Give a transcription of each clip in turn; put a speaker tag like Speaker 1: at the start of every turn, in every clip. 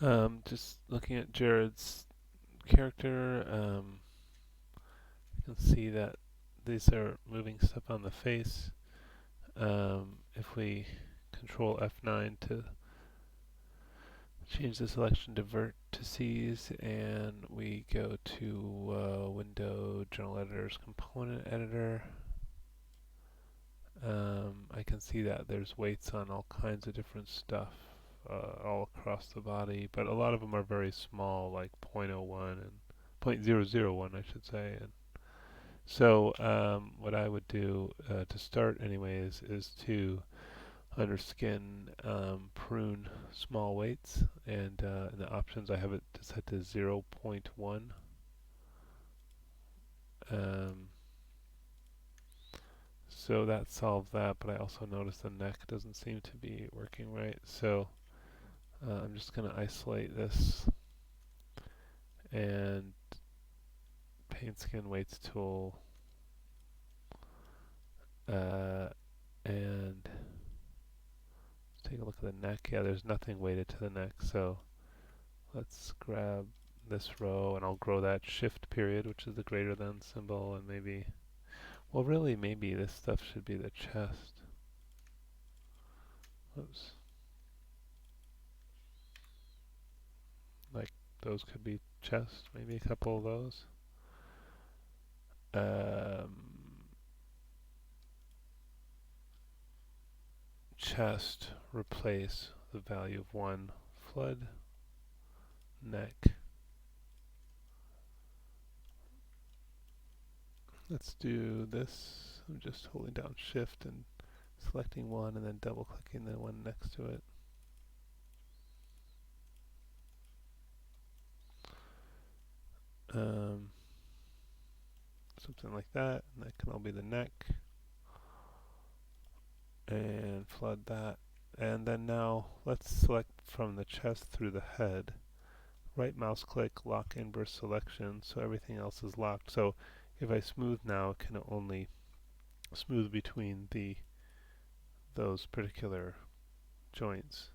Speaker 1: Just looking at Jared's character, you can see that these are moving stuff on the face. If we control F9 to change the selection to vertices, and we go to Window, General Editors, Component Editor, I can see that there's weights on all kinds of different stuff all across the body, but a lot of them are very small, like zero point zero 0.01 and 0.001, I should say. And so what I would do to start anyways is to underskin prune small weights, and in the options I have it set to zero point 0.1. Um, so that solved that, but I also noticed the neck doesn't seem to be working right. So I'm just going to isolate this and paint skin weights tool, and take a look at the neck. Yeah, there's nothing weighted to the neck, so let's grab this row and I'll grow that shift period, which is the greater than symbol, and maybe, well, really, maybe this stuff should be the chest. Oops. Like, those could be chest, maybe a couple of those. Um, Chest, replace the value of 1. Flood, neck. Let's do this. I'm just holding down shift and selecting one and then double clicking the one next to it. Um, Something like that, and that can all be the neck. And flood that. And then now let's select from the chest through the head. Right mouse click, lock inverse selection, so everything else is locked. So if I smooth now, it can only smooth between those particular joints,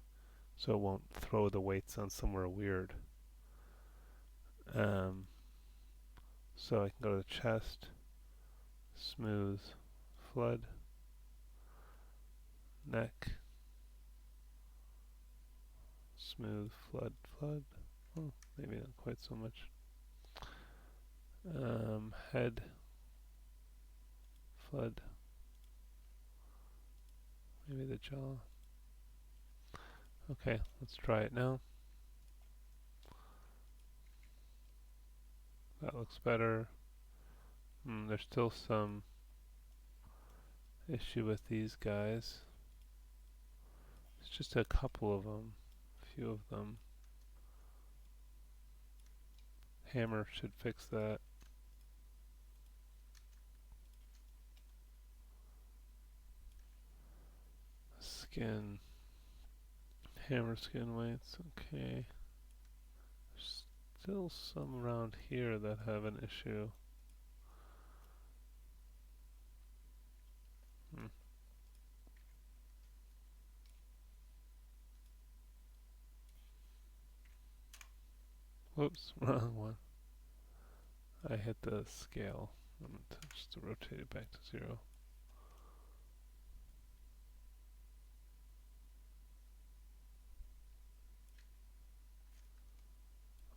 Speaker 1: so it won't throw the weights on somewhere weird. Um, so I can go to the chest, smooth, flood, neck, smooth, flood, flood. Oh, maybe not quite so much. Head, flood, maybe the jaw. Okay, let's try it now. That looks better. There's still some issue with these guys. It's just a couple of them, a few of them. Hammer should fix that. Skin, hammer skin weights, okay. There's still some around here that have an issue. Hmm. Whoops, wrong one. I hit the scale. I'm going to just rotate it back to 0.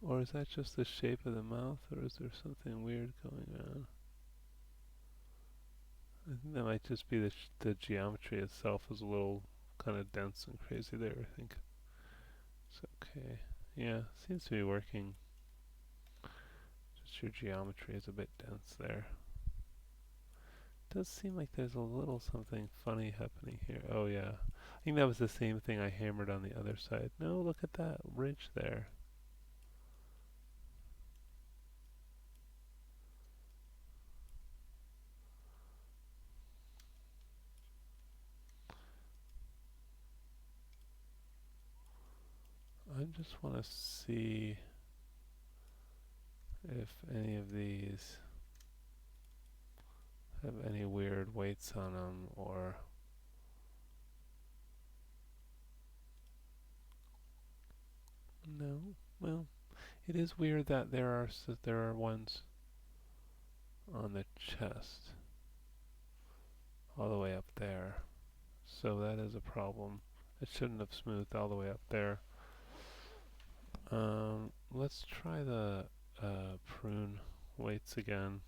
Speaker 1: Or is that just the shape of the mouth, or is there something weird going on? I think that might just be the geometry itself is a little kind of dense and crazy there, I think. It's okay. Yeah, seems to be working. Just your geometry is a bit dense there. Does seem like there's a little something funny happening here. Oh yeah. I think that was the same thing I hammered on the other side. No, look at that ridge there. I just want to see if any of these have any weird weights on them, or No. Well, it is weird that there are ones on the chest all the way up there. So that is a problem. It shouldn't have smoothed all the way up there. Let's try the prune weights again.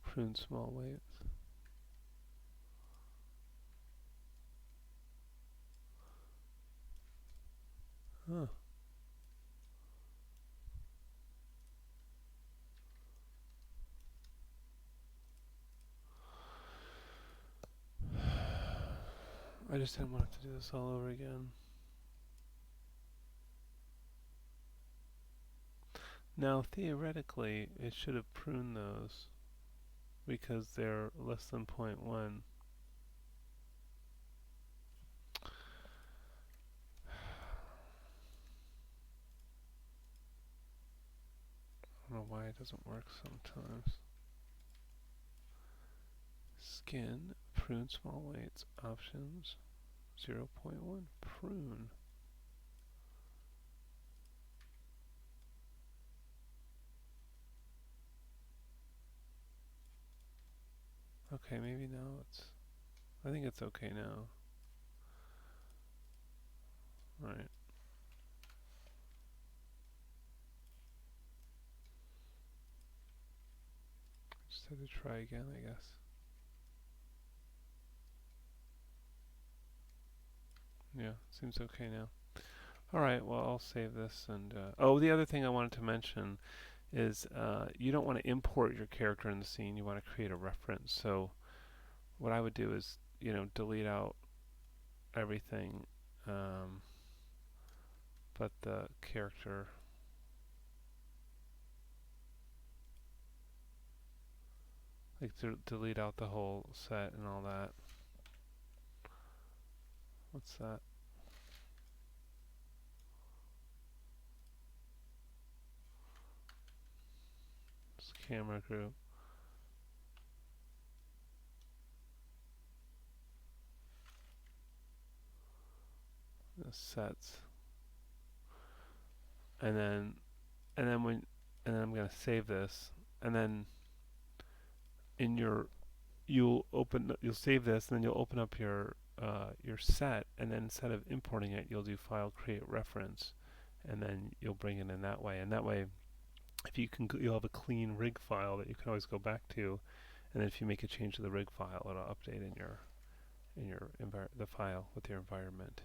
Speaker 1: Prune small weights. Huh. I just didn't want to do this all over again. Now, theoretically, it should have pruned those because they're less than 0.1. I don't know why it doesn't work sometimes. Skin, prune small weights, options, 0.1, prune. Okay, maybe now I think it's okay now. Alright. Just have to try again, I guess. Yeah, seems okay now. Alright, well, I'll save this and, oh, the other thing I wanted to mention is you don't want to import your character in the scene, you want to create a reference. So what I would do is, delete out everything but the character. Like delete out the whole set and all that. What's that? It's camera group. The sets. And then I'm gonna save this, and then in your you'll save this, and then you'll open up your set, and then instead of importing it, you'll do file create reference, and then you'll bring it in that way. And that way, if you can, you'll have a clean rig file that you can always go back to, and then if you make a change to the rig file, it'll update in the file with your environment.